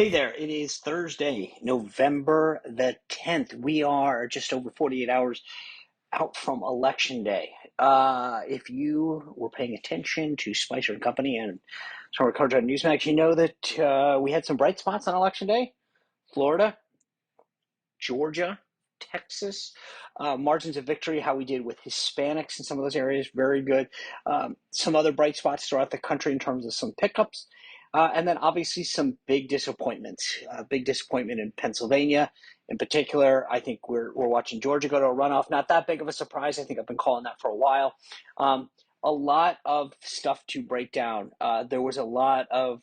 Hey there, it is Thursday, November the 10th. We are just over 48 hours out from Election Day. If you were paying attention to Spicer and Company and some of our coverage on Newsmax, you know that we had some bright spots on Election Day. Florida, Georgia, Texas, margins of victory, how we did with Hispanics in some of those areas, very good. Some other bright spots throughout the country in terms of some pickups. And then obviously some big disappointments. Big disappointment in Pennsylvania. In particular, I think we're watching Georgia go to a runoff. Not that big of a surprise. I think I've been calling that for a while. A lot of stuff to break down. There was a lot of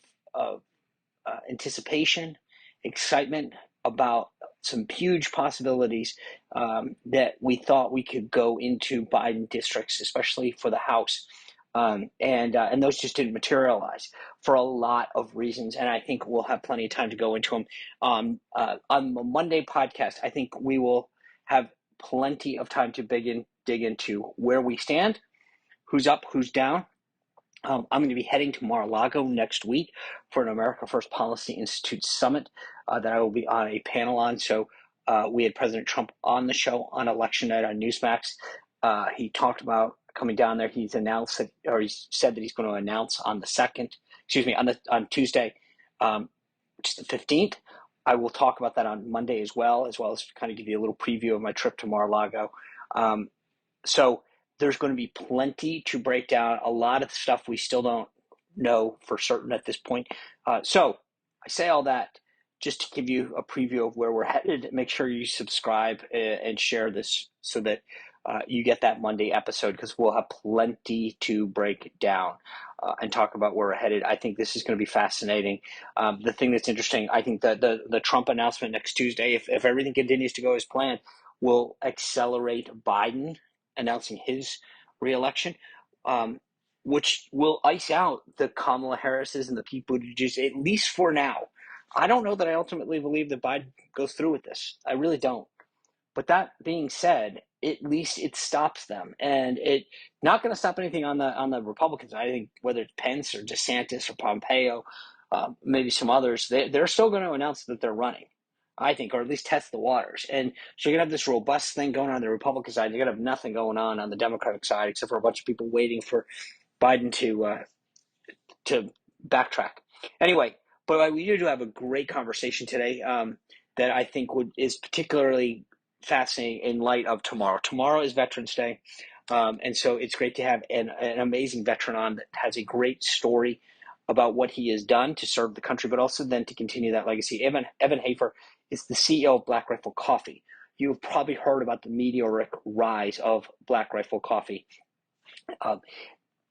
anticipation, excitement about some huge possibilities that we thought we could go into Biden districts, especially for the House. And those just didn't materialize for a lot of reasons. And I think we'll have plenty of time to go into them. On the Monday podcast, I think we will have plenty of time to dig into where we stand, who's up, who's down. I'm going to be heading to Mar-a-Lago next week for an America First Policy Institute summit that I will be on a panel on. So we had President Trump on the show on election night on Newsmax. He talked about coming down there. He's announced that, or he's said that he's going to announce on the on Tuesday, which is the 15th. I will talk about that on Monday as well as kind of give you a little preview of my trip to Mar-a-Lago. So there's going to be plenty to break down, a lot of stuff we still don't know for certain at this point. So I say all that just to give you a preview of where we're headed. Make sure you subscribe and share this so that you get that Monday episode, because we'll have plenty to break down and talk about where we're headed. I think this is going to be fascinating. The thing that's interesting, I think that the Trump announcement next Tuesday, if everything continues to go as planned, will accelerate Biden announcing his reelection, which will ice out the Kamala Harris's and the Pete Buttigieg, at least for now. I don't know that I ultimately believe that Biden goes through with this. I really don't. But that being said, at least it stops them, and it not going to stop anything on the Republicans. I think whether it's Pence or DeSantis or Pompeo, maybe some others, they're still going to announce that they're running, I think, or at least test the waters. And so you're going to have this robust thing going on the Republican side. You're going to have nothing going on the Democratic side except for a bunch of people waiting for Biden to backtrack. Anyway, but we do have a great conversation today that I think is particularly fascinating in light of tomorrow. Tomorrow is Veterans Day, and so it's great to have an amazing veteran on that has a great story about what he has done to serve the country, but also then to continue that legacy. Evan Hafer is the CEO of Black Rifle Coffee. You've probably heard about the meteoric rise of Black Rifle Coffee.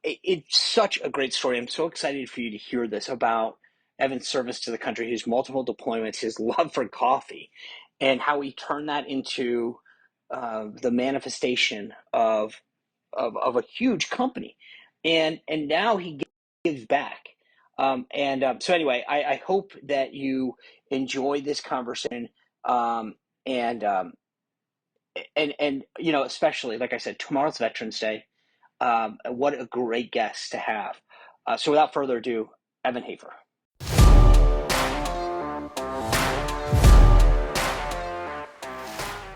It's such a great story. I'm so excited for you to hear this about Evan's service to the country, his multiple deployments, his love for coffee, and how he turned that into the manifestation of a huge company. And now he gives back. So anyway, I hope that you enjoy this conversation. And especially, like I said, tomorrow's Veterans Day. What a great guest to have. So without further ado, Evan Hafer.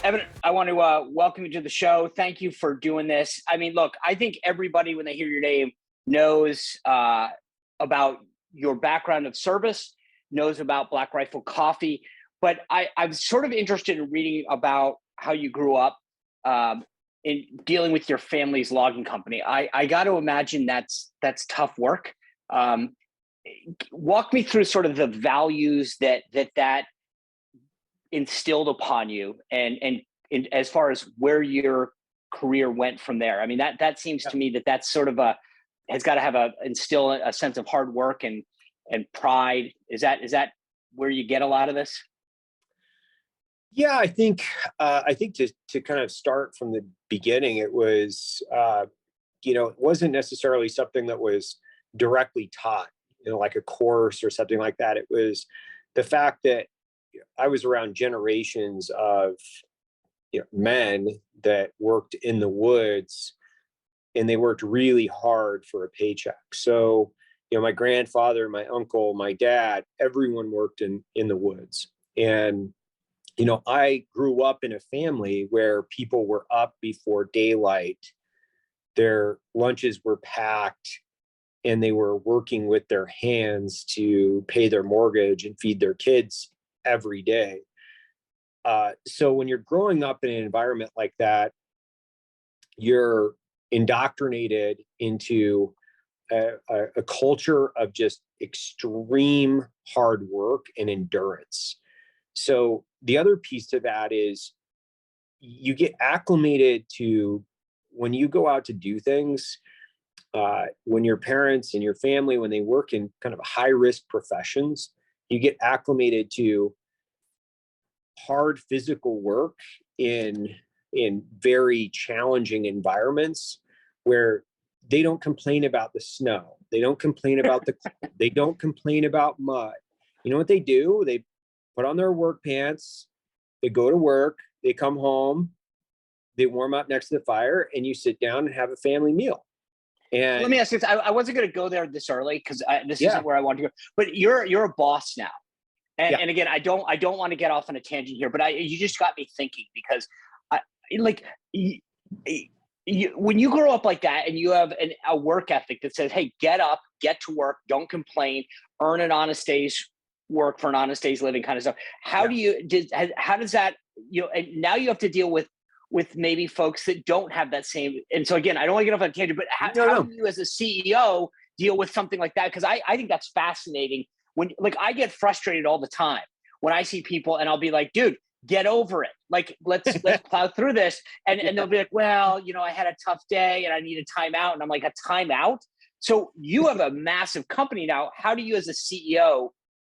Evan, I want to welcome you to the show. Thank you for doing this. I mean, look, I think everybody, when they hear your name, knows about your background of service, knows about Black Rifle Coffee. But I'm sort of interested in reading about how you grew up in dealing with your family's logging company. I got to imagine that's tough work. Walk me through sort of the values that instilled upon you, and as far as where career went from there. I mean, that seems to me that's sort of has got to instill a sense of hard work and pride. Is that where you get a lot of this? Yeah, I think to kind of start from the beginning, it was it wasn't necessarily something that was directly taught, like a course or something like that. It was the fact that I was around generations of men that worked in the woods, and they worked really hard for a paycheck. So my grandfather, my uncle, my dad, everyone worked in the woods. And I grew up in a family where people were up before daylight, their lunches were packed, and they were working with their hands to pay their mortgage and feed their kids every day. So when you're growing up in an environment like that, you're indoctrinated into a culture of just extreme hard work and endurance. So the other piece to that is you get acclimated to, when you go out to do things, when your parents and your family, when they work in kind of high risk professions, you get acclimated to hard physical work in very challenging environments where they don't complain about the snow. They don't complain about they don't complain about mud. You know what they do? They put on their work pants, they go to work, they come home, they warm up next to the fire, and you sit down and have a family meal. So let me And ask you this. I wasn't going to go there this early because this yeah, isn't where I want to go. But you're a boss now, and, yeah, and again, I don't want to get off on a tangent here, but you just got me thinking because I like you, when you grow up like that and you have a work ethic that says, "Hey, get up, get to work, don't complain, earn an honest day's work for an honest day's living," kind of stuff. How yeah. do you how does that and now you have to deal with maybe folks that don't have that same. And so again, I don't want to get off on a tangent, but No, how no. do you as a CEO deal with something like that? Because I think that's fascinating. When like I get frustrated all the time when I see people and I'll be like, dude, get over it. Like let's plow through this. And they'll Yeah. be like, well, I had a tough day and I need a timeout. And I'm like, a timeout? So you have a massive company now. How do you as a CEO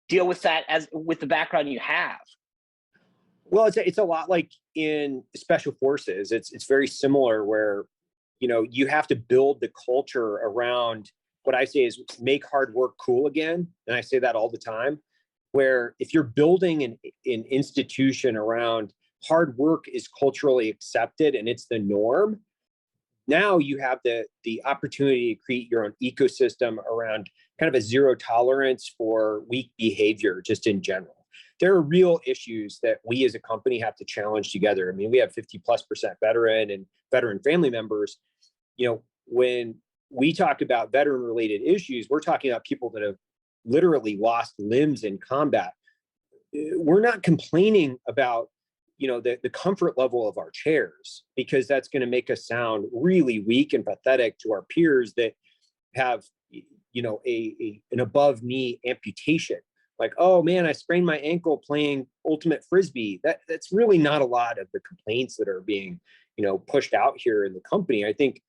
deal with that as with the background you have? Well, it's a lot like in special forces. It's very similar where you have to build the culture around what I say is make hard work cool again, and I say that all the time. Where if you're building an institution around hard work is culturally accepted and it's the norm, now you have the opportunity to create your own ecosystem around kind of a zero tolerance for weak behavior just in general. There are real issues that we as a company have to challenge together. I mean, we have 50+% veteran and veteran family members. When we talk about veteran related issues, we're talking about people that have literally lost limbs in combat. We're not complaining about the comfort level of our chairs, because that's going to make us sound really weak and pathetic to our peers that have an above knee amputation. Like, oh man, I sprained my ankle playing ultimate frisbee. That's really not a lot of the complaints that are being pushed out here in the company. I think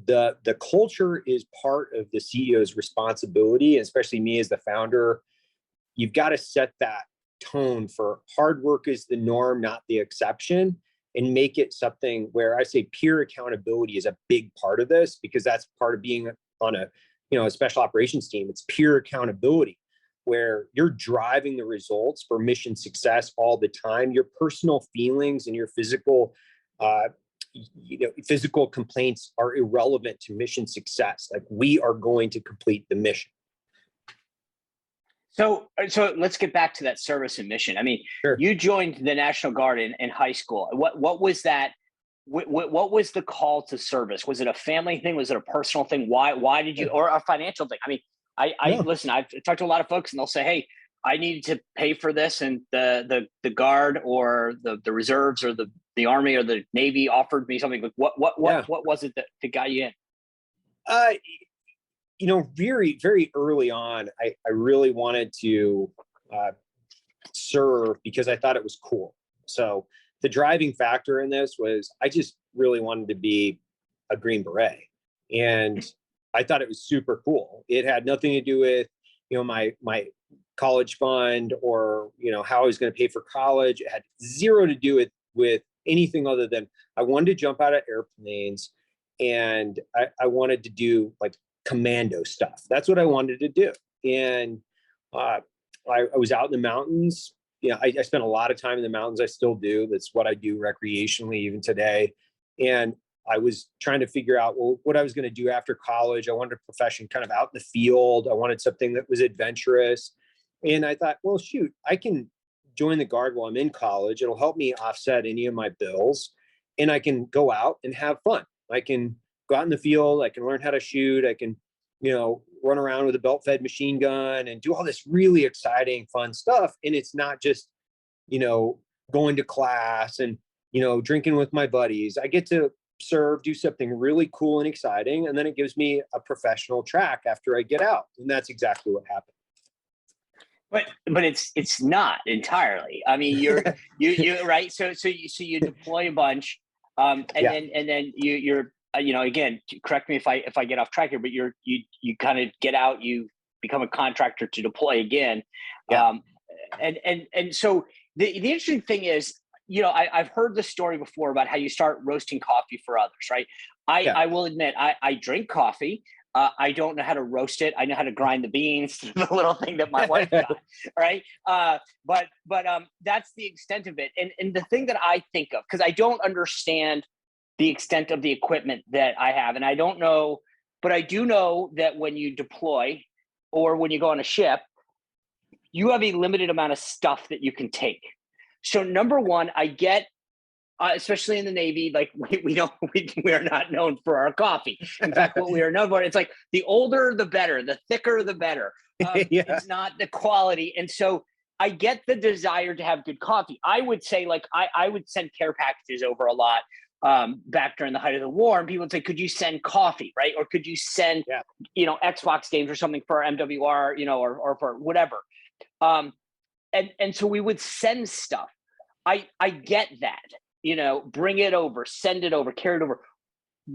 the culture is part of the CEO's responsibility, especially me as the founder. You've got to set that tone for hard work is the norm, not the exception, and make it something where I say peer accountability is a big part of this, because that's part of being on a special operations team. It's peer accountability where you're driving the results for mission success all the time. Your personal feelings and your physical complaints are irrelevant to mission success. Like, we are going to complete the mission. So let's get back to that service and mission. I mean, Sure. you joined the National Guard in high school. What was that? What was the call to service? Was it a family thing? Was it a personal thing? Why did you, or a financial thing? I mean, I No. listen. I've talked to a lot of folks, and they'll say, "Hey, I needed to pay for this," and the Guard or the reserves or the Army or the Navy offered me something. Like Yeah. what was it that got you in? Uh, very, very early on, I really wanted to uh, serve because I thought it was cool. So the driving factor in this was I just really wanted to be a Green Beret. And I thought it was super cool. It had nothing to do with, my college fund or, how I was going to pay for college. It had zero to do with anything other than I wanted to jump out of airplanes, and I wanted to do like commando stuff. That's what I wanted to do. And I was out in the mountains. I spent a lot of time in the mountains. I still do. That's what I do recreationally even today. And I was trying to figure out, well, what I was going to do after college. I wanted a profession kind of out in the field. I wanted something that was adventurous. And I thought, well, shoot, I can join the Guard while I'm in college. It'll help me offset any of my bills. And I can go out and have fun. I can go out in the field. I can learn how to shoot. I can, run around with a belt-fed machine gun and do all this really exciting, fun stuff. And it's not just, going to class and, drinking with my buddies. I get to serve, do something really cool and exciting. And then it gives me a professional track after I get out. And that's exactly what happened. But it's not entirely. I mean, you right. So you deploy a bunch, and then you're again, correct me if I get off track here, but you kind of get out, you become a contractor to deploy again, and so the interesting thing is, I've heard the story before about how you start roasting coffee for others, right? I will admit I drink coffee. I don't know how to roast it. I know how to grind the beans, the little thing that my wife got, right? But that's the extent of it. And the thing that I think of, because I don't understand the extent of the equipment that I have, and I don't know, but I do know that when you deploy or when you go on a ship, you have a limited amount of stuff that you can take. So number one, I get, especially in the Navy, like we are not known for our coffee. In fact, what we are known for, it's like the older the better, the thicker the better. It's not the quality. And so I get the desire to have good coffee. I would say, like, I would send care packages over a lot back during the height of the war, and people would say, could you send coffee, right? Or could you send Xbox games or something for MWR, or for whatever. And so we would send stuff. I get that. Bring it over, send it over, carry it over.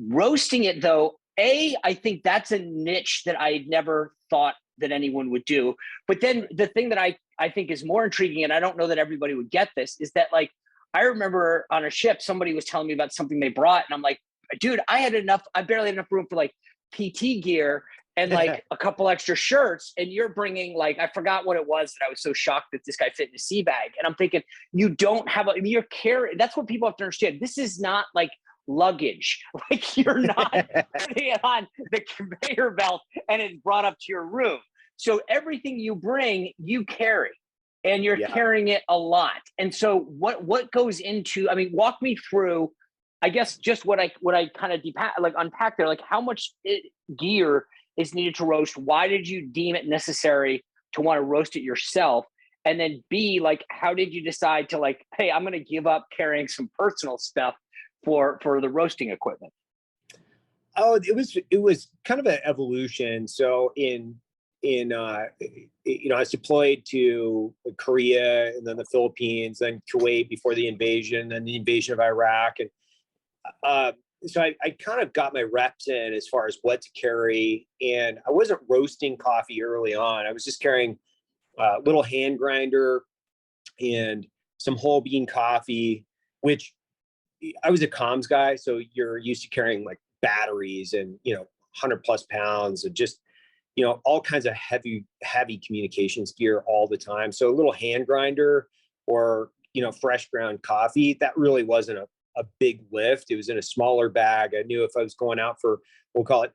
Roasting it, though, I think that's a niche that I never thought that anyone would do. But then the thing that I think is more intriguing, and I don't know that everybody would get this, is that, like, I remember on a ship, somebody was telling me about something they brought, and I'm like, dude, I barely had enough room for like PT gear and like a couple extra shirts, and you're bringing, like, I forgot what it was that I was so shocked that this guy fit in a sea bag. And I'm thinking, you don't have you're carrying, that's what people have to understand. This is not like luggage. Like, you're not putting it on the conveyor belt and it's brought up to your room. So everything you bring, you carry, and you're carrying it a lot. And so what goes into, I mean, walk me through, I guess, just what I kind of unpack there, like how much gear is needed to roast. Why did you deem it necessary to want to roast it yourself? And then B, like, how did you decide to, like, hey, I'm going to give up carrying some personal stuff for the roasting equipment? Oh, it was kind of an evolution. So I was deployed to Korea and then the Philippines, then Kuwait before the invasion, and the invasion of Iraq. And so I kind of got my reps in as far as what to carry. And I wasn't roasting coffee early on. I was just carrying a little hand grinder and some whole bean coffee, which I was a comms guy. So you're used to carrying like batteries and, 100 plus pounds and just, all kinds of heavy communications gear all the time. So a little hand grinder or, fresh ground coffee, that really wasn't a big lift. It was in a smaller bag. I knew if I was going out for, we'll call it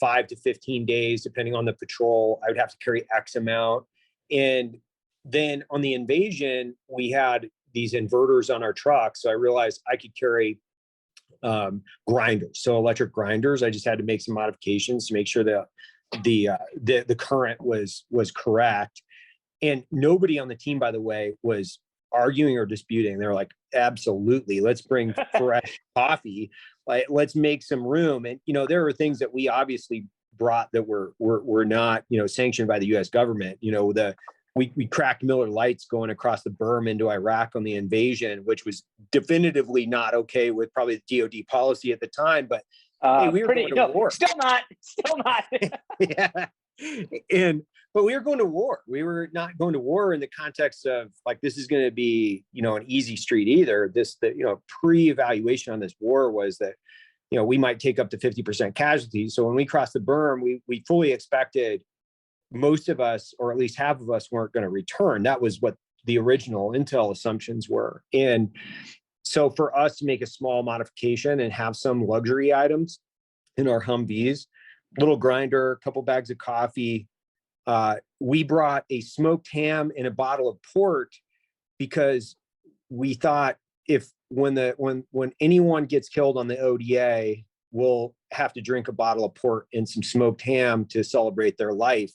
5 to 15 days, depending on the patrol, I would have to carry X amount. And then on the invasion, we had these inverters on our truck. So I realized I could carry grinders. So electric grinders. I just had to make some modifications to make sure that the current was correct. And nobody on the team, by the way, was arguing or disputing. They're like, absolutely, let's bring fresh coffee. Like, let's make some room. And, there are things that we obviously brought that were not, sanctioned by the US government. We cracked Miller Lights going across the berm into Iraq on the invasion, which was definitively not okay with probably the DOD policy at the time. But hey, we were going to war. Still not. Yeah. But we were going to war. We were not going to war in the context of like, this is going to be, an easy street either. Pre-evaluation on this war was that, we might take up to 50% casualties. So when we crossed the berm, we fully expected most of us, or at least half of us, weren't going to return. That was what the original intel assumptions were. And So for us to make a small modification and have some luxury items in our Humvees, little grinder, a couple bags of coffee, we brought a smoked ham and a bottle of port because we thought if when anyone gets killed on the ODA, we'll have to drink a bottle of port and some smoked ham to celebrate their life.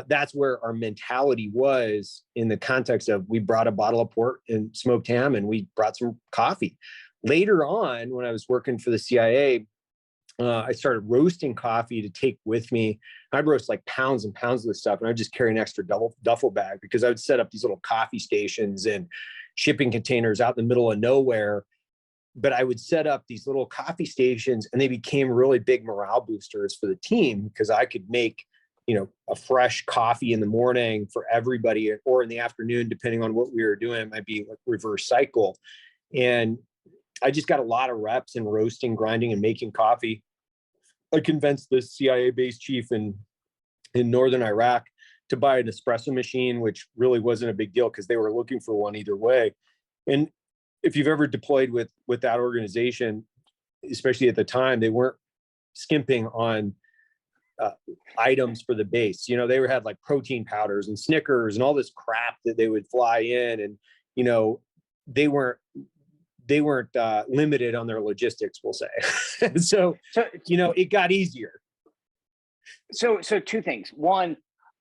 That's where our mentality was in the context of we brought a bottle of port and smoked ham and we brought some coffee. Later on, when I was working for the CIA, I started roasting coffee to take with me. I'd roast like pounds and pounds of this stuff, and I'd just carry an extra duffel bag because I would set up these little coffee stations and shipping containers out in the middle of nowhere. But I would set up these little coffee stations, and they became really big morale boosters for the team because I could make, a fresh coffee in the morning for everybody, or in the afternoon, depending on what we were doing. It might be like reverse cycle. And I just got a lot of reps in roasting, grinding, and making coffee. I convinced the CIA-based chief in northern Iraq to buy an espresso machine, which really wasn't a big deal because they were looking for one either way. And if you've ever deployed with that organization, especially at the time, they weren't skimping on items for the base. They had like protein powders and Snickers and all this crap that they would fly in, and they weren't limited on their logistics, we'll say. so it got easier. So two things. One,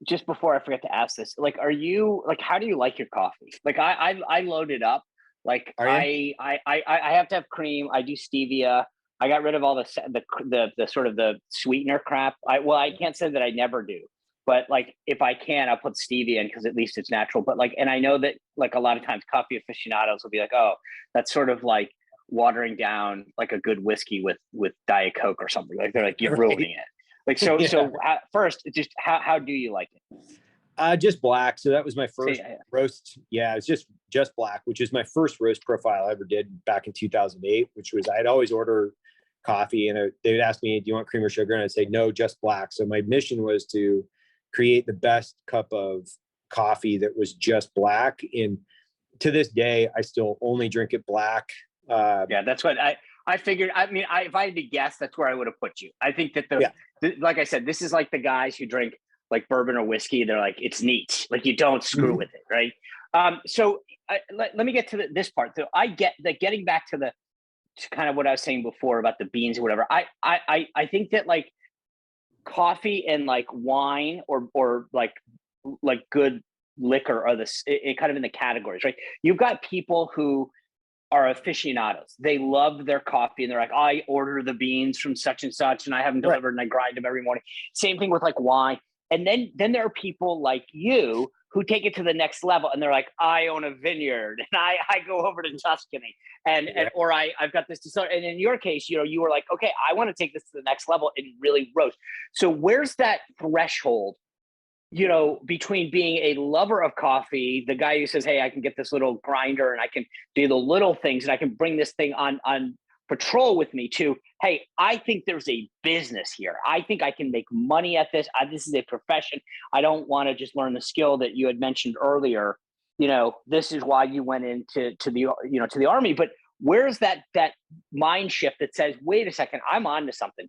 just before I forget to ask this, like, how do you like your coffee? Like I load it up. Like I have to have cream. I do stevia. I got rid of all the sort of the sweetener crap. I can't say that I never do, but like if I can, I'll put stevia in because at least it's natural. But like, and I know that like a lot of times coffee aficionados will be like, oh, that's sort of like watering down like a good whiskey with Diet Coke or something. Like they're like, you're ruining it. Like, so, yeah. So first, just how do you like it? Just black. So that was my first roast. Yeah, it's just black, which is my first roast profile I ever did back in 2008, which was, I'd always order coffee and they would ask me, do you want cream or sugar? And I'd say, no, just black. So my mission was to create the best cup of coffee that was just black. And to this day, I still only drink it black. Yeah, that's what I figured. I mean, if I had to guess, that's where I would have put you. I think that like I said, this is like the guys who drink like bourbon or whiskey. They're like, it's neat. Like you don't screw with it, right? So let me get to this part. So I get that, getting back to kind of what I was saying before about the beans or whatever. I think that like coffee and like wine or like good liquor are it kind of in the categories, right? You've got people who are aficionados. They love their coffee and they're like, I order the beans from such and such and I have them delivered and I grind them every morning. Same thing with like wine. And then there are people like you who take it to the next level and they're like, I own a vineyard and I go over to Tuscany or I've got this. And in your case, you were like, okay, I want to take this to the next level and really roast. So where's that threshold, between being a lover of coffee, the guy who says, hey, I can get this little grinder and I can do the little things and I can bring this thing on patrol with me, to, hey, I think there's a business here. I think I can make money at this. This is a profession. I don't want to just learn the skill that you had mentioned earlier. This is why you went into the Army. But where's that mind shift that says, wait a second, I'm on to something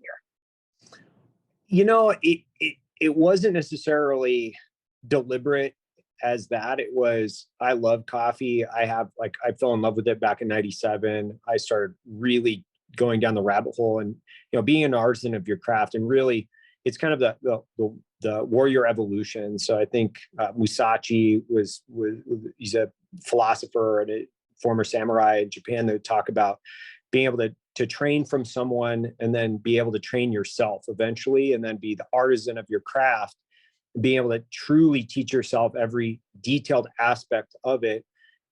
here? It wasn't necessarily deliberate as that. It was, I love coffee. I fell in love with it back in 97. I started really going down the rabbit hole and, being an artisan of your craft. And really, it's kind of the warrior evolution. So I think Musashi he's a philosopher and a former samurai in Japan that would talk about being able to train from someone and then be able to train yourself eventually, and then be the artisan of your craft, being able to truly teach yourself every detailed aspect of it.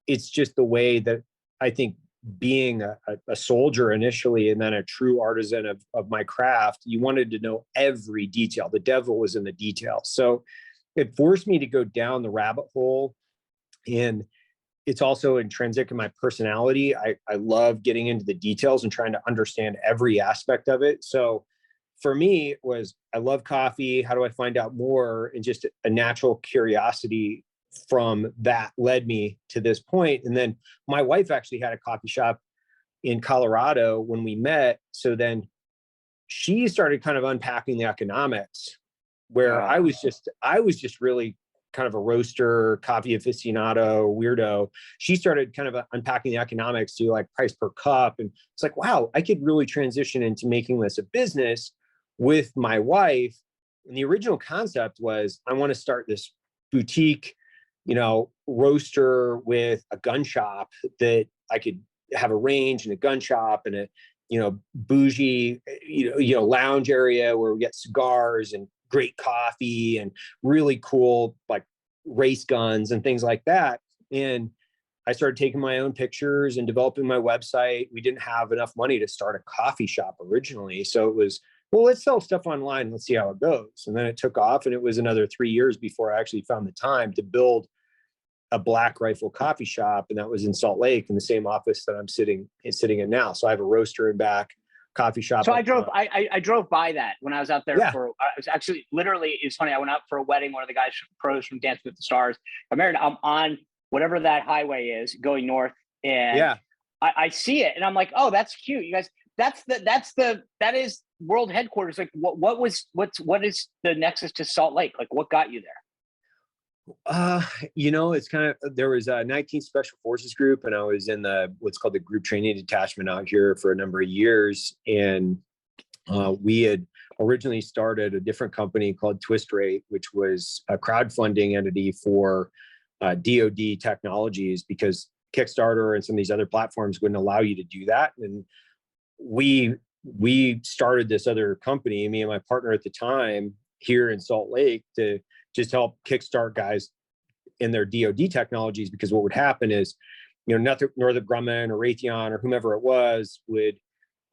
It's just the way that I think being a soldier initially and then a true artisan of my craft, you wanted to know every detail. The devil was in the details. So it forced me to go down the rabbit hole. And it's also intrinsic in my personality. I love getting into the details and trying to understand every aspect of it. So for me, it was, I love coffee. How do I find out more? And just a natural curiosity from that led me to this point. And then my wife actually had a coffee shop in Colorado when we met. So then she started kind of unpacking the economics, where I was just really kind of a roaster, coffee aficionado, weirdo. She started kind of unpacking the economics to like price per cup. And it's like, wow, I could really transition into making this a business with my wife. And the original concept was, I want to start this boutique, roaster with a gun shop that I could have a range and a gun shop and a, bougie, lounge area where we get cigars and great coffee and really cool, like race guns and things like that. And I started taking my own pictures and developing my website. We didn't have enough money to start a coffee shop originally. So it was, well, let's sell stuff online. Let's see how it goes. And then it took off, and it was another 3 years before I actually found the time to build a Black Rifle coffee shop. And that was in Salt Lake, in the same office that I'm sitting in now. So I have a roaster in back, coffee shop. So I drove by that when I was out there. Yeah. I was actually literally, it's funny. I went out for a wedding. One of the guys, pros from Dance with the Stars. I'm on whatever that highway is going north. And yeah, I see it and I'm like, oh, that's cute. You guys, that is world headquarters. Like what is the nexus to Salt Lake? Like what got you there? It's kind of, there was a 19th Special Forces group, and I was in what's called the group training detachment out here for a number of years. And we had originally started a different company called Twist Rate, which was a crowdfunding entity for DoD technologies, because Kickstarter and some of these other platforms wouldn't allow you to do that. And we started this other company, me and my partner at the time, here in Salt Lake, to just help kickstart guys in their DoD technologies. Because what would happen is, Northrop Grumman or Raytheon or whomever it was would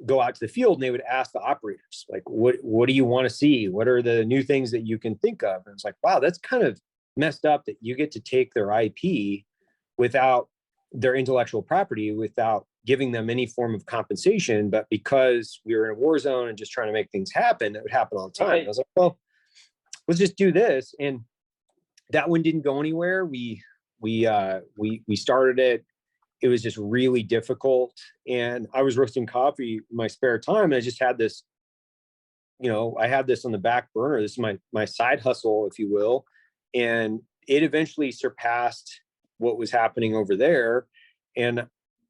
go out to the field and they would ask the operators, like, what do you want to see? What are the new things that you can think of? And it's like, wow, that's kind of messed up that you get to take their IP without their intellectual property, without giving them any form of compensation. But because we were in a war zone and just trying to make things happen, it would happen all the time. Right. I was like, well, let's just do this. And that one didn't go anywhere. We started it. It was just really difficult. And I was roasting coffee in my spare time. And I just had this, I had this on the back burner. This is my side hustle, if you will. And it eventually surpassed what was happening over there. And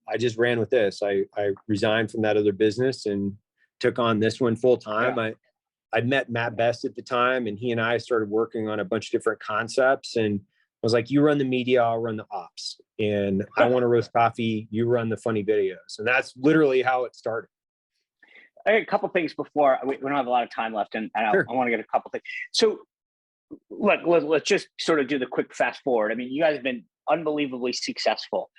I just ran with this. I resigned from that other business and took on this one full time. Yeah. I'd met Matt Best at the time, and he and I started working on a bunch of different concepts. And I was like, you run the media, I'll run the ops. And I want to roast coffee, you run the funny videos. And that's literally how it started. I got a couple things before. We don't have a lot of time left, and sure. I want to get a couple things. So look, let's just sort of do the quick fast forward. I mean, you guys have been unbelievably successful.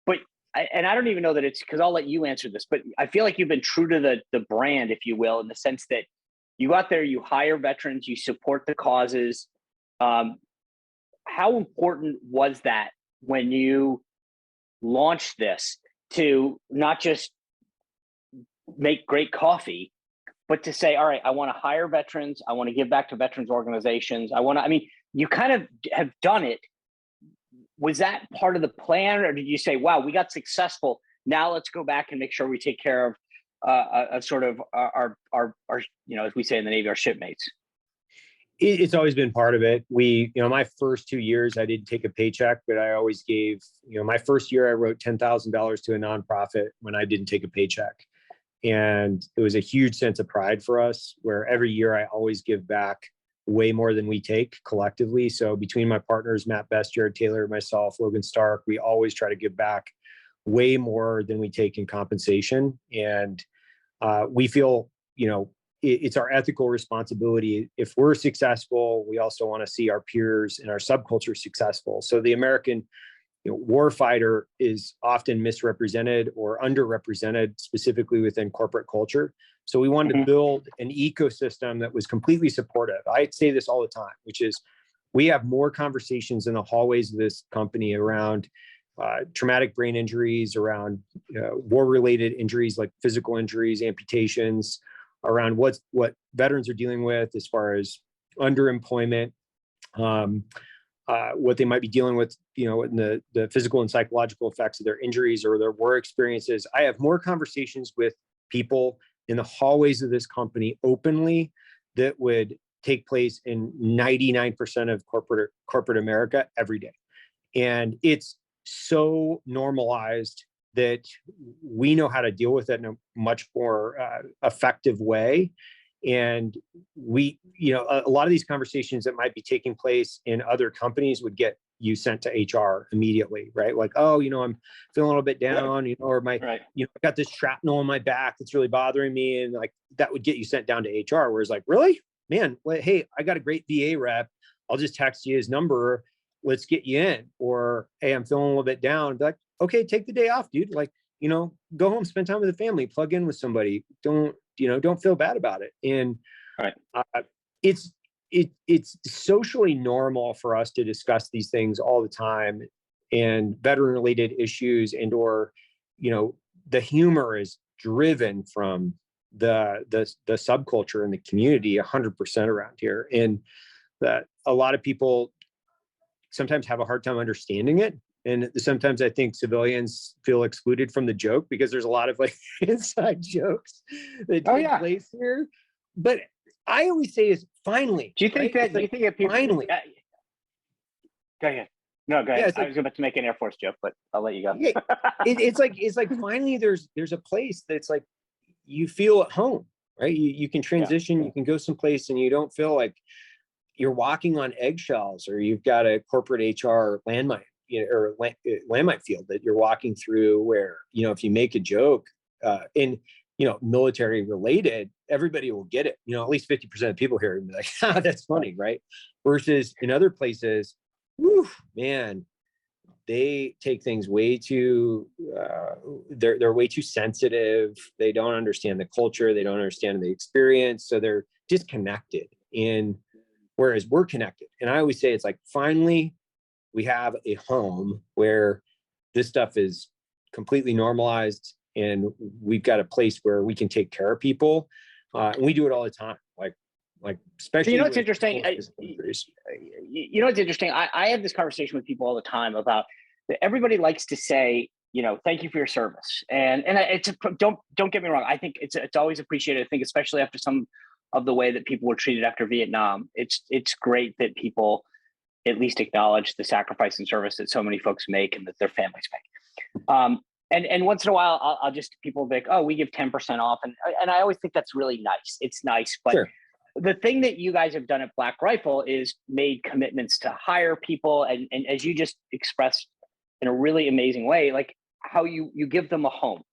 But I don't even know that it's, because I'll let you answer this, but I feel like you've been true to the brand, if you will, in the sense that you go out there, you hire veterans, you support the causes. How important was that when you launched this, to not just make great coffee, but to say, all right, I want to hire veterans. I want to give back to veterans organizations. You kind of have done it. Was that part of the plan, or did you say, wow, we got successful, now let's go back and make sure we take care of sort of our as we say in the Navy, our shipmates? It's always been part of it. My first 2 years, I didn't take a paycheck, but I always gave, my first year I wrote $10,000 to a nonprofit when I didn't take a paycheck. And it was a huge sense of pride for us, where every year I always give back way more than we take collectively. So between my partners, Matt Best, Jared Taylor, myself, Logan Stark, we always try to give back way more than we take in compensation. And we feel, it's our ethical responsibility. If we're successful, we also want to see our peers and our subculture successful. So the American warfighter is often misrepresented or underrepresented, specifically within corporate culture. So we wanted to build an ecosystem that was completely supportive. I say this all the time, which is, we have more conversations in the hallways of this company around traumatic brain injuries, around war-related injuries like physical injuries, amputations, around what veterans are dealing with as far as underemployment, what they might be dealing with, in the physical and psychological effects of their injuries or their war experiences. I have more conversations with people in the hallways of this company openly that would take place in 99% of corporate America every day. And it's so normalized that we know how to deal with it in a much more effective way. And a lot of these conversations that might be taking place in other companies would get you sent to HR immediately, right? Like, oh, I'm feeling a little bit down, or I got this shrapnel on my back that's really bothering me. And like, that would get you sent down to HR. Whereas like, really, man, hey, I got a great VA rep. I'll just text you his number. Let's get you in. Or, hey, I'm feeling a little bit down. Be like, okay, take the day off, dude. Like, go home, spend time with the family, plug in with somebody. Don't feel bad about it. And right. It's socially normal for us to discuss these things all the time, and veteran related issues or the humor is driven from the subculture and the community 100% around here. And that a lot of people sometimes have a hard time understanding it. And sometimes I think civilians feel excluded from the joke because there's a lot of like inside jokes that take place here. But I always say is finally. Do you think that? Do you think that people finally? Go ahead. No, go ahead. Yeah, I was about to make an Air Force joke, but I'll let you go. Yeah, it's like finally there's a place that's like you feel at home, right? You can transition, you can go someplace, and you don't feel like you're walking on eggshells, or you've got a corporate HR landmine, or landmine field that you're walking through. Where if you make a joke, military related, everybody will get it. At least 50% of people here will be like, that's funny, right? Versus in other places, whew, man, they take things way too, they're way too sensitive. They don't understand the culture. They don't understand the experience. So they're disconnected. And whereas we're connected. And I always say it's like, finally, we have a home where this stuff is completely normalized, and we've got a place where we can take care of people. And we do it all the time. Like especially. So what's interesting? What's interesting? I have this conversation with people all the time about that. Everybody likes to say, thank you for your service, and don't get me wrong. I think it's always appreciated. I think especially after some of the way that people were treated after Vietnam, it's great that people at least acknowledge the sacrifice and service that so many folks make and that their families make. And once in a while, I'll just people will be like, oh, we give 10% off, and I always think that's really nice. It's nice, but sure. The thing that you guys have done at Black Rifle is made commitments to hire people, and as you just expressed in a really amazing way, like how you give them a home.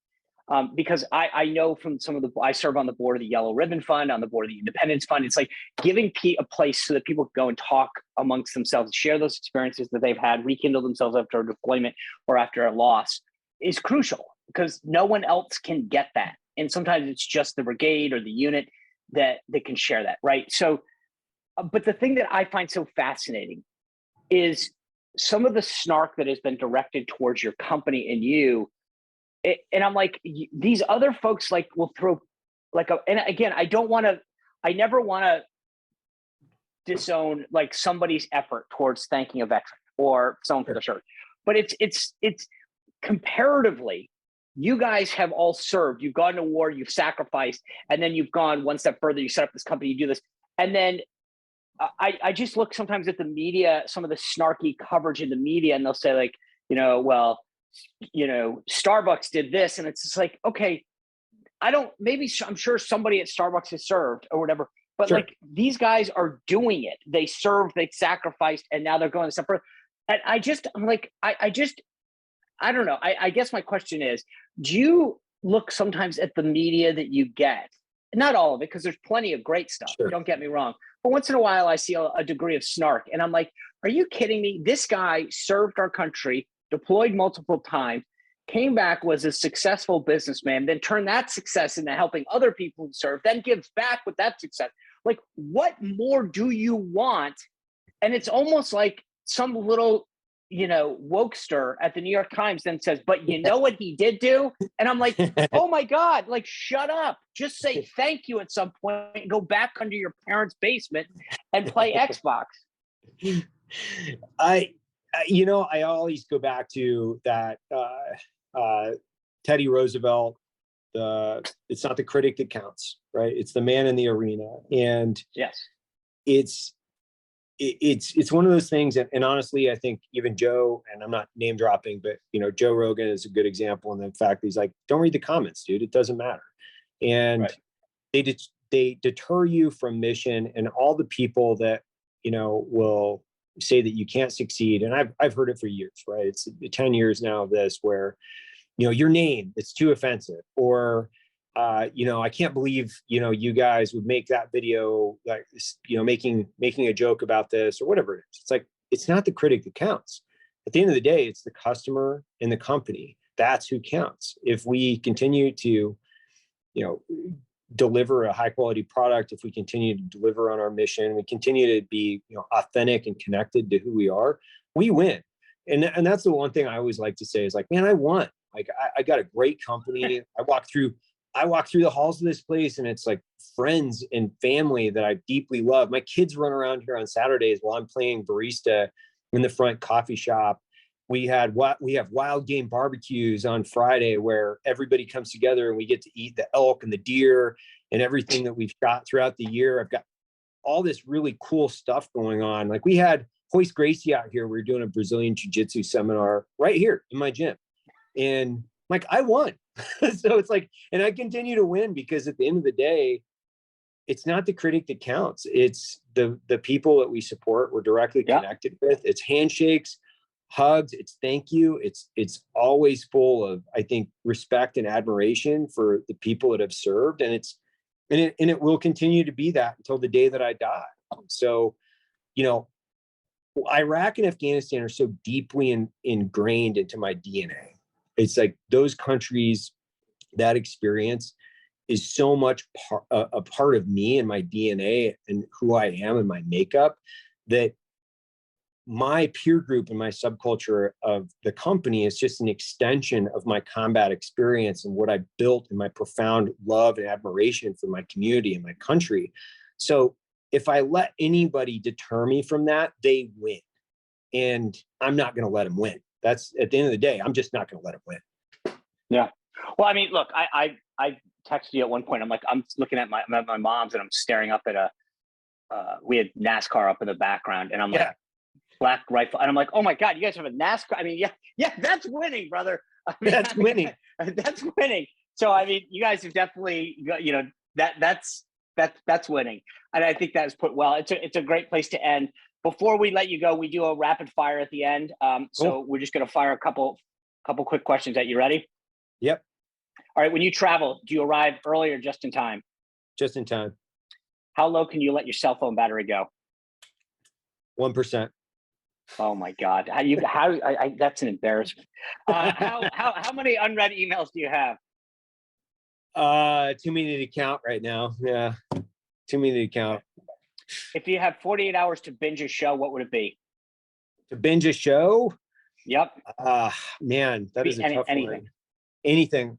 Because I know from I serve on the board of the Yellow Ribbon Fund, on the board of the Independence Fund. It's like giving a place so that people can go and talk amongst themselves, share those experiences that they've had, rekindle themselves after a deployment or after a loss is crucial, because no one else can get that. And sometimes it's just the brigade or the unit that can share that, right? So, but the thing that I find so fascinating is some of the snark that has been directed towards your company and you. And I'm like, these other folks like will throw like and again, I never want to disown like somebody's effort towards thanking a veteran or someone for the shirt, but it's comparatively, you guys have all served, you've gone to war, you've sacrificed, and then you've gone one step further, you set up this company, you do this. And then I just look sometimes at the media, some of the snarky coverage in the media, and they'll say like, Starbucks did this. And it's just like, okay, I'm sure somebody at Starbucks has served or whatever, but sure. Like these guys are doing it. They served, they sacrificed, and now they're going to step further. And I'm like, I don't know. I guess my question is, do you look sometimes at the media that you get? Not all of it, because there's plenty of great stuff. Sure. Don't get me wrong. But once in a while, I see a degree of snark. And I'm like, are you kidding me? This guy served our country, deployed multiple times, came back, was a successful businessman, then turned that success into helping other people who serve, then gives back with that success. Like, what more do you want? And it's almost like some little wokester at the New York Times then says, but you know what he did do? And I'm like, oh my God, like, shut up. Just say thank you at some point and go back under your parents' basement and play Xbox. I always go back to that Teddy Roosevelt. It's not the critic that counts, right? It's the man in the arena, and Yes. It's one of those things. And honestly, I think even Joe, and I'm not name dropping, but Joe Rogan is a good example. And the fact that he's like, don't read the comments, dude. It doesn't matter. And Right. they deter you from mission, and all the people that will say that you can't succeed. And I've heard it for years, right? It's 10 years now of this, where your name, it's too offensive, or I can't believe you guys would make that video, like making a joke about this, or whatever it is. It's like, it's not the critic that counts. At the end of the day, it's the customer and the company. That's who counts. If we continue to deliver a high quality product, if we continue to deliver on our mission, we continue to be authentic and connected to who we are, we win. And that's the one thing I always like to say is like, man, I won. Like I got a great company. I walk through the halls of this place, and it's like friends and family that I deeply love. My kids run around here on Saturdays while I'm playing barista in the front coffee shop. We have wild game barbecues on Friday where everybody comes together and we get to eat the elk and the deer and everything that we've shot throughout the year. I've got all this really cool stuff going on. Like we had Hoist Gracie out here. We were doing a Brazilian Jiu-Jitsu seminar right here in my gym. And like, I won. So it's like, and I continue to win, because at the end of the day, it's not the critic that counts. It's the people that we support, we're directly connected with. It's handshakes, hugs, it's thank you. It's always full of, I think, respect and admiration for the people that have served. And it will continue to be that until the day that I die. So, Iraq and Afghanistan are so deeply ingrained into my DNA. It's like those countries, that experience is so much a part of me and my DNA and who I am and my makeup, that my peer group and my subculture of the company is just an extension of my combat experience and what I built and my profound love and admiration for my community and my country. So if I let anybody deter me from that, they win. And I'm not going to let them win. That's, at the end of the day, I'm just not going to let them win. Yeah. Well, I mean, look, I texted you at one point. I'm like, I'm looking at my mom's, and I'm staring up at we had NASCAR up in the background, and I'm like, Black Rifle, and I'm like, oh my God, you guys have a NASCAR. I mean, yeah, that's winning, brother. I mean, that's winning. That's winning. So I mean, you guys have definitely, that's winning, and I think that is put well. It's a great place to end. Before we let you go, we do a rapid fire at the end. So we're just going to fire a couple quick questions at you. Ready? Yep. All right. When you travel, do you arrive early or just in time? Just in time. How low can you let your cell phone battery go? 1%. Oh my God. That's an embarrassment. How many unread emails do you have? Too many to count right now. Yeah. Too many to count. If you have 48 hours to binge a show, what would it be? To binge a show? Yep. Man, that is a tough anything. one. Anything.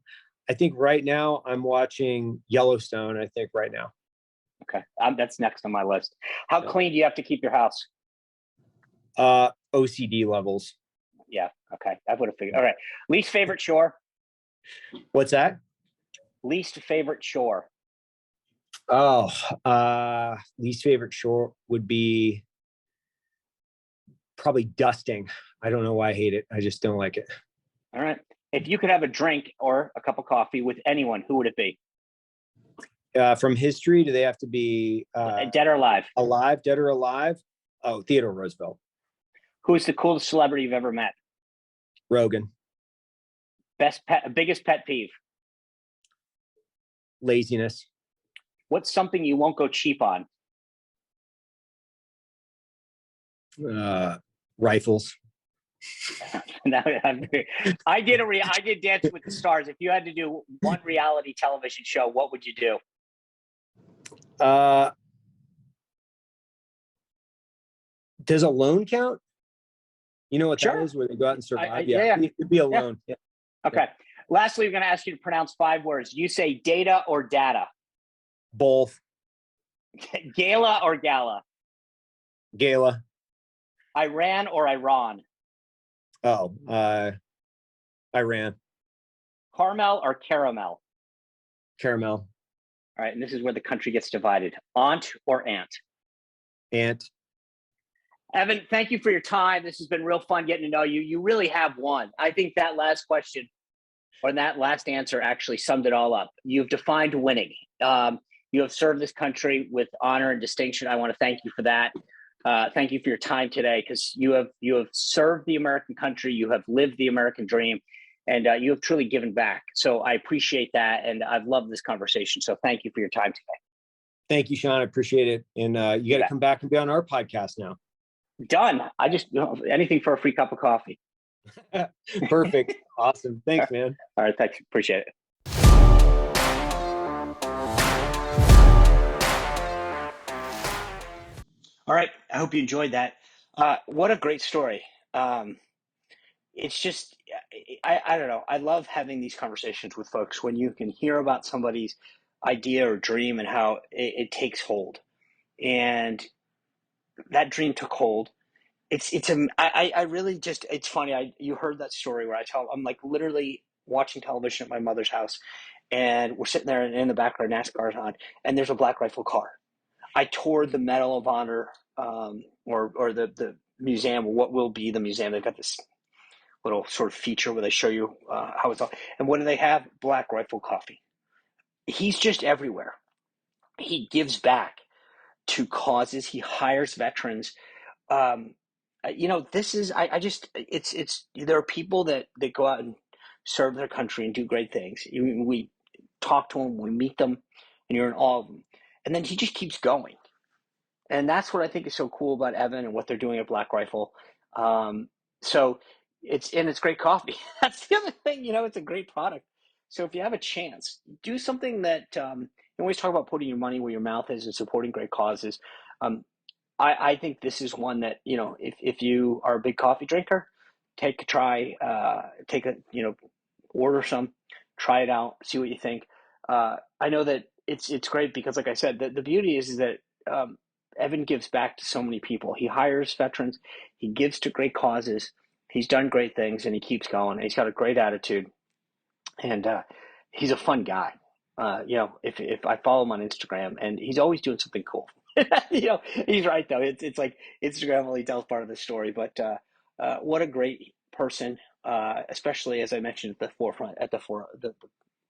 I think right now I'm watching Yellowstone, I think right now. Okay. That's next on my list. How clean do you have to keep your house? OCD levels. Yeah. Okay. I would have figured. All right. Least favorite chore? What's that? Least favorite chore? Oh, least favorite chore would be probably dusting. I don't know why I hate it. I just don't like it. All right. If you could have a drink or a cup of coffee with anyone, who would it be? From history, do they have to be dead or alive? Alive, dead or alive? Oh, Theodore Roosevelt. Who's the coolest celebrity you've ever met? Rogan. Biggest pet peeve? Laziness. What's something you won't go cheap on? Rifles. I did Dance with the Stars. If you had to do one reality television show, what would you do? Does a loan count? You know what that is, where they go out and survive? It'd be a loan. Yeah. Okay. Yeah. Lastly, we're going to ask you to pronounce 5 words. You say data or data? Both. Gala or gala? Gala. Iran or Iran? Oh, Iran. Caramel or caramel? Caramel. All right, and this is where the country gets divided. Aunt or aunt? Ant. Evan, thank you for your time. This has been real fun getting to know you. You really have won. I think that last question or that last answer actually summed it all up. You've defined winning. You have served this country with honor and distinction. I want to thank you for that. Thank you for your time today, because you have served the American country, you have lived the American dream, and you have truly given back. So I appreciate that, and I've loved this conversation. So thank you for your time today. Thank you, Sean. I appreciate it. And you got to come back and be on our podcast now. Done. I just anything for a free cup of coffee. Perfect. Awesome. Thanks, man. All right. Thanks. Appreciate it. All right. I hope you enjoyed that. What a great story. It's just, I don't know. I love having these conversations with folks when you can hear about somebody's idea or dream and how it takes hold. And that dream took hold. I really just, it's funny. You heard that story where I'm like literally watching television at my mother's house, and we're sitting there, and in the background NASCAR's on, and there's a Black Rifle car. I toured the Medal of Honor, or the museum, or what will be the museum. They've got this little sort of feature where they show you how it's all. And what do they have? Black Rifle coffee. He's just everywhere. He gives back to causes. He hires veterans. Um, this is I just it's there are people that go out and serve their country and do great things. We talk to them, we meet them, and you're in awe of them. And then he just keeps going. And that's what I think is so cool about Evan and what they're doing at Black Rifle. Um, so it's great coffee. That's the other thing. It's a great product. So if you have a chance, do something that you always talk about putting your money where your mouth is and supporting great causes. Um, I think this is one that, if you are a big coffee drinker, take a try, order some, try it out, see what you think. I know that it's great because, like I said, the beauty is that um, Evan gives back to so many people. He hires veterans, he gives to great causes, he's done great things, and he keeps going. And he's got a great attitude, and he's a fun guy. If I follow him on Instagram, and he's always doing something cool. He's right though. It's like Instagram only tells part of the story, but what a great person, especially as I mentioned at the forefront, the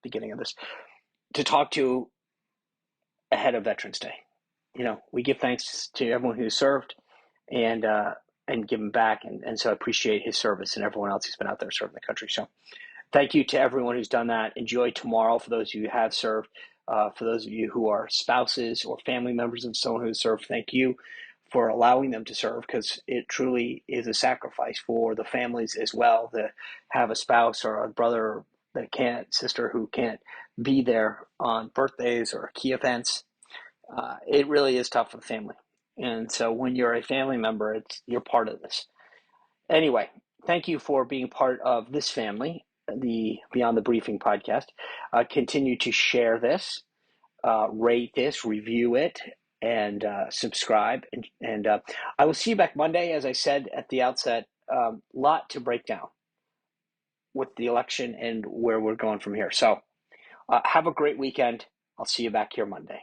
beginning of this, to talk to ahead of Veterans Day. We give thanks to everyone who served, and give him back, and so I appreciate his service and everyone else who's been out there serving the country. So thank you to everyone who's done that. Enjoy tomorrow for those of you who have served. For those of you who are spouses or family members of someone who served, thank you for allowing them to serve, because it truly is a sacrifice for the families as well to have a spouse or a brother that can't, sister who can't be there on birthdays or key events. It really is tough for the family. And so when you're a family member, you're part of this. Anyway, thank you for being part of this family, the Beyond the Briefing podcast. Continue to share this, rate this, review it, and subscribe. And I will see you back Monday. As I said at the outset, lot to break down with the election and where we're going from here. So have a great weekend. I'll see you back here Monday.